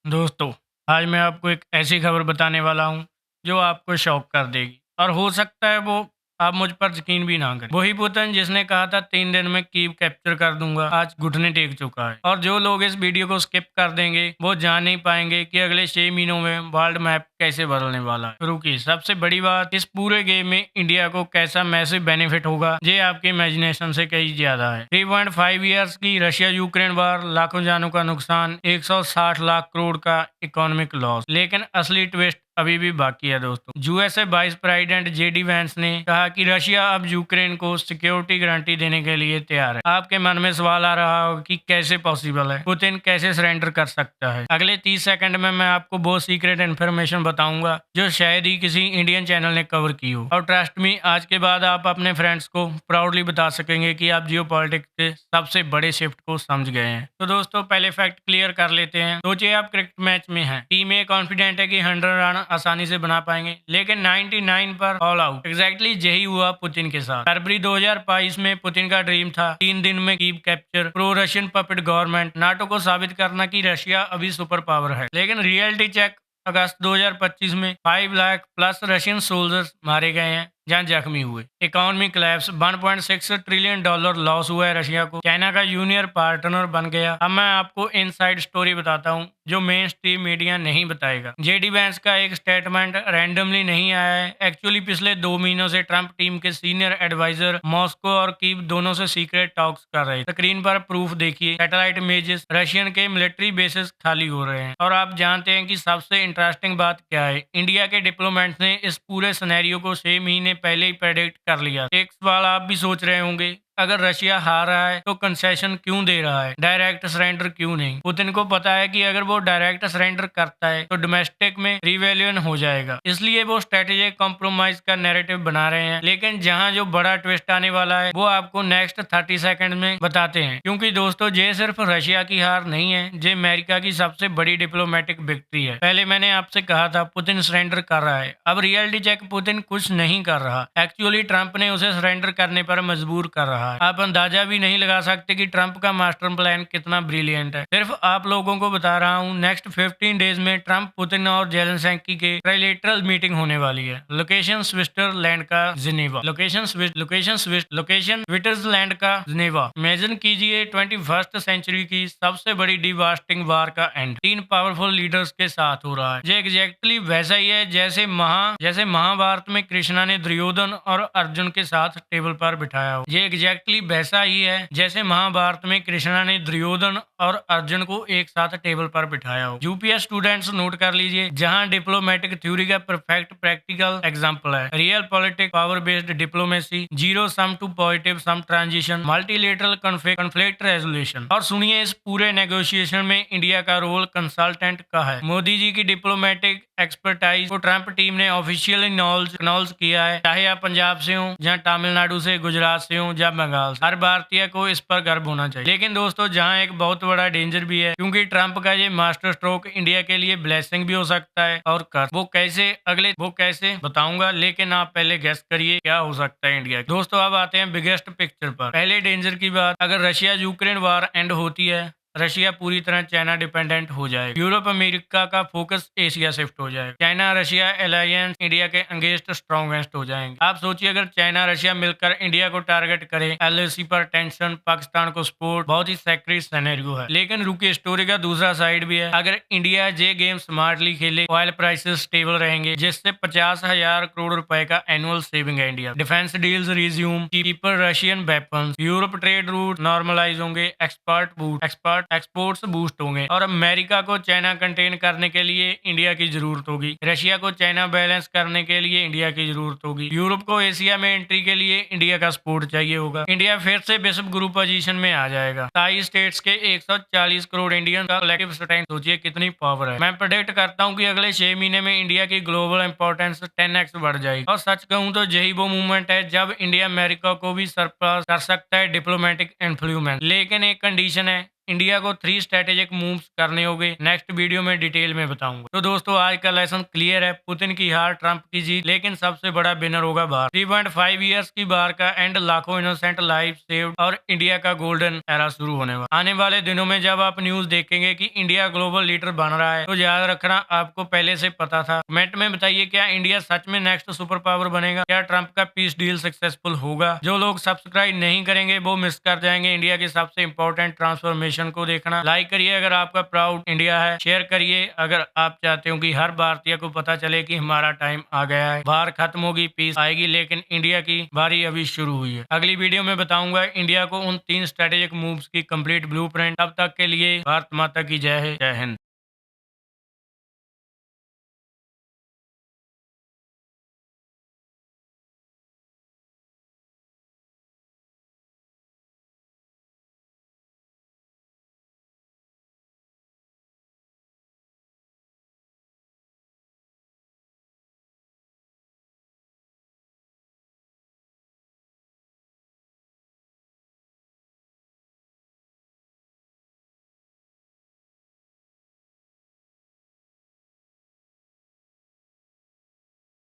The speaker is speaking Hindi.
दोस्तों, आज मैं आपको एक ऐसी खबर बताने वाला हूँ, जो आपको शॉक कर देगी और हो सकता है वो आप मुझ पर यकीन भी ना करें। वही पुतिन जिसने कहा था 3 दिन में कीव कैप्चर कर दूँगा, आज घुटने टेक चुका है। और जो लोग इस वीडियो को स्किप कर देंगे, वो जान नहीं पाएँगे कि अगले 6 महीनों में वर्ल्ड मैप कैसे बदलने वाला है। रुकिए, सबसे बड़ी बात, इस पूरे गेम में इंडिया को कैसा मैसिव बेनिफिट होगा, ये आपके इमेजिनेशन से कहीं ज़्यादा है। 3.5 ईयर्स की रशिया-यूक्रेन वॉर, लाखों जानों का नुकसान, 160 लाख करोड़ का इकोनॉमिक लॉस। लेकिन असली ट्विस्ट अभी भी बाकी है दोस्तों। USA vice president JD Vance ने कहा कि रशिया अब यूक्रेन को सिक्योरिटी गारंटी देने के लिए तैयार है। आपके मन में सवाल आ रहा होगा कि कैसे पॉसिबल है, पुतिन कैसे सरेंडर कर सकता है। अगले 30 सेकंड में मैं आपको बहुत सीक्रेट इन्फॉर्मेशन बताऊंगा, जो शायद ही किसी इंडियन चैनल ने कवर की हो। और ट्रस्ट मी, आज के बाद आप अपने फ्रेंड्स को प्राउडली बता सकेंगे कि आप जियो के सबसे बड़े शिफ्ट को समझ गए हैं। तो दोस्तों, पहले फैक्ट क्लियर कर लेते हैं। सोचिए आप क्रिकेट मैच में हैं, टीम ए कॉन्फिडेंट है कि 100 रन आसानी से बना पाएंगे, लेकिन 99 पर ऑल आउट। एग्जैक्टली यही हुआ पुतिन के साथ। फरवरी 2022 में पुतिन का ड्रीम था 3 दिन में Kyiv capture, pro Russian puppet government, NATO को साबित करना कि रशिया अभी सुपर पावर है। लेकिन रियलिटी चेक अगस्त 2025 में 5 लाख प्लस रशियन सोल्जर्स मारे गए हैं, जहां जख्मी हुए। Economy collapse, 1.6 trillion dollar loss हुआ है रशिया को। चाइना का जूनियर पार्टनर बन गया। अब मैं आपको इनसाइड स्टोरी बताता हूँ, जो मेन स्ट्रीम मीडिया नहीं बताएगा। जेडी वैंस का एक स्टेटमेंट रैंडमली नहीं आया है। एक्चुअली पिछले 2 महीनों से ट्रंप टीम के सीनियर एडवाइजर मॉस्को और कीव दोनों से सीक्रेट टॉक्स कर रहे हैं। स्क्रीन पर प्रूफ देखिए, सैटेलाइट इमेजेस, रशियन के मिलिट्री बेसिस खाली हो रहे हैं। और आप जानते हैं कि सबसे इंटरेस्टिंग बात क्या है? इंडिया के डिप्लोमेट्स ने इस पूरे सिनेरियो को 6 महीने पहले ही प्रेडिक्ट कर लिया। एक सवाल आप भी सोच रहे होंगे, अगर रशिया हार रहा है तो कंसेशन क्यों दे रहा है, डायरेक्ट सरेंडर क्यों नहीं? पुतिन को पता है कि अगर वो डायरेक्ट सरेंडर करता है तो डोमेस्टिक में रिवेलियन हो जाएगा, इसलिए वो स्ट्रेटेजिक कॉम्प्रोमाइज का नैरेटिव बना रहे हैं। लेकिन जहां जो बड़ा ट्विस्ट आने वाला है, वो आपको नेक्स्ट 30 सेकंड में बताते हैं। क्योंकि दोस्तों, ये सिर्फ रशिया की हार नहीं है, ये अमेरिका की सबसे बड़ी डिप्लोमेटिक विक्ट्री है। पहले मैंने आपसे कहा था पुतिन सरेंडर कर रहा है, अब रियलिटी चेक, पुतिन कुछ नहीं कर रहा। एक्चुअली ट्रंप ने उसे सरेंडर करने पर मजबूर कर रहा है। आप अंदाजा भी नहीं लगा सकते कि ट्रंप का मास्टर प्लान कितना ब्रिलियंट है। सिर्फ आप लोगों को बता रहा हूँ, नेक्स्ट 15 डेज में ट्रंप, पुतिन और जेलेंस्की के ट्राइलेटरल मीटिंग होने वाली है। लोकेशन स्विट्जरलैंड का जिनेवा। लोकेशन स्विट्जरलैंड का जिनेवा। इमेजिन कीजिए 21st सेंचुरी की सबसे बड़ी डिवास्टिंग वार का एंड 3 पावरफुल लीडर्स के साथ हो रहा है। ये एग्जैक्टली वैसा ही है जैसे महाभारत में कृष्णा ने दुर्योधन और अर्जुन के साथ टेबल पर बिठाया हो। ये एग्जैक्टली वैसा ही है जैसे महाभारत में कृष्णा ने दुर्योधन और अर्जुन को एक साथ टेबल पर बिठाया हो। यूपीएस स्टूडेंट्स नोट कर लीजिए, जहां डिप्लोमेटिक थ्योरी का परफेक्ट प्रैक्टिकल एग्जांपल है। Real politics, power based diplomacy, zero sum to positive sum transition, multilateral conflict resolution. और सुनिए, इस पूरे नेगोशिएशन में इंडिया का रोल कंसल्टेंट का है। मोदी जी की डिप्लोमेटिक एक्सपर्टाइज को ट्रंप टीम ने ऑफिशियली एक्नॉलेज किया है। चाहे आप पंजाब से हो, या तमिलनाडु से, गुजरात से हो, या बंगाल से, हर भारतीय को इस पर गर्व होना चाहिए। लेकिन दोस्तों, जहां एक बहुत बड़ा डेंजर भी है, क्योंकि ट्रंप का ये मास्टर स्ट्रोक इंडिया के लिए ब्लेसिंग भी हो सकता है और कर। वो कैसे बताऊंगा, लेकिन आप पहले गेस करिए क्या हो सकता है इंडिया। दोस्तों, अब आते हैं बिगेस्ट पिक्चर पर। पहले डेंजर की बात, अगर रशिया यूक्रेन वार एंड होती है, रशिया पूरी तरह चाइना डिपेंडेंट हो जाए। यूरोप अमेरिका का फोकस एशिया शिफ्ट हो जाए। चाइना रशिया अलायंस इंडिया के अगेंस्ट स्ट्रॉन्गेस्ट हो जाएंगे। आप सोचिए, अगर चाइना रशिया मिलकर इंडिया को टारगेट करे, एलएसी पर टेंशन, पाकिस्तान को सपोर्ट, बहुत ही सेक्रेट सिनेरियो है। लेकिन रुकिए, स्टोरी का दूसरा साइड भी है। अगर इंडिया ये गेम स्मार्टली खेले, ऑयल प्राइसेस स्टेबल रहेंगे, जिससे 50,000 करोड़ रुपए का एनुअल सेविंग है India. Defence deals resume, cheaper Russian weapons, Europe trade route normalise होंगे, एक्सपोर्ट्स बूस्ट होंगे। और अमेरिका को चाइना कंटेन करने के लिए इंडिया की जरूरत होगी। रशिया को चाइना बैलेंस करने के लिए इंडिया की जरूरत होगी। यूरोप को एशिया में एंट्री के लिए इंडिया का सपोर्ट चाहिए होगा। इंडिया फिर से विश्व गुरु पोजीशन में आ जाएगा। 27 स्टेट्स के 140 करोड़ इंडियन का कलेक्टिव स्ट्रेंथ, सोचिए कितनी पावर है। मैं प्रेडिक्ट करता हूँ कि अगले 6 महीने में इंडिया की ग्लोबल इंपॉर्टेंस 10x बढ़ जाएगी। और सच कहूँ तो यही वो मूवमेंट है जब इंडिया अमेरिका को भी सरपास कर सकता है डिप्लोमेटिक इन्फ्लुएंस। लेकिन एक कंडीशन है, इंडिया को 3 स्ट्रेटेजिक मूव्स करने होंगे। नेक्स्ट वीडियो में डिटेल में बताऊंगा। तो दोस्तों आज का लेसन क्लियर है, पुतिन की हार, ट्रंप की जीत, लेकिन सबसे बड़ा विनर होगा भारत। 3.5 ईयर्स की बार का एंड, लाखों इनोसेंट लाइफ सेव्ड और इंडिया का गोल्डन एरा शुरू होने वाला। आने वाले दिनों में जब आप न्यूज देखेंगे कि इंडिया ग्लोबल लीडर बन रहा है, तो याद रखना आपको पहले से पता था। कमेंट में बताइए क्या इंडिया सच में नेक्स्ट सुपर पावर बनेगा? क्या ट्रंप का पीस डील सक्सेसफुल होगा? जो लोग सब्सक्राइब नहीं करेंगे वो मिस कर जाएंगे इंडिया के सबसे इंपॉर्टेंट ट्रांसफॉर्मेशन को देखना। लाइक करिए अगर आपका प्राउड इंडिया है, शेयर करिए अगर आप चाहते हो कि हर भारतीय को पता चले कि हमारा टाइम आ गया है। वार खत्म होगी, पीस आएगी, लेकिन इंडिया की बारी अभी शुरू हुई है। अगली वीडियो में बताऊंगा इंडिया को उन 3 स्ट्रेटेजिक मूव्स की कंप्लीट ब्लूप्रिंट। तब तक के लिए भारत माता की जय है, जय हिंद।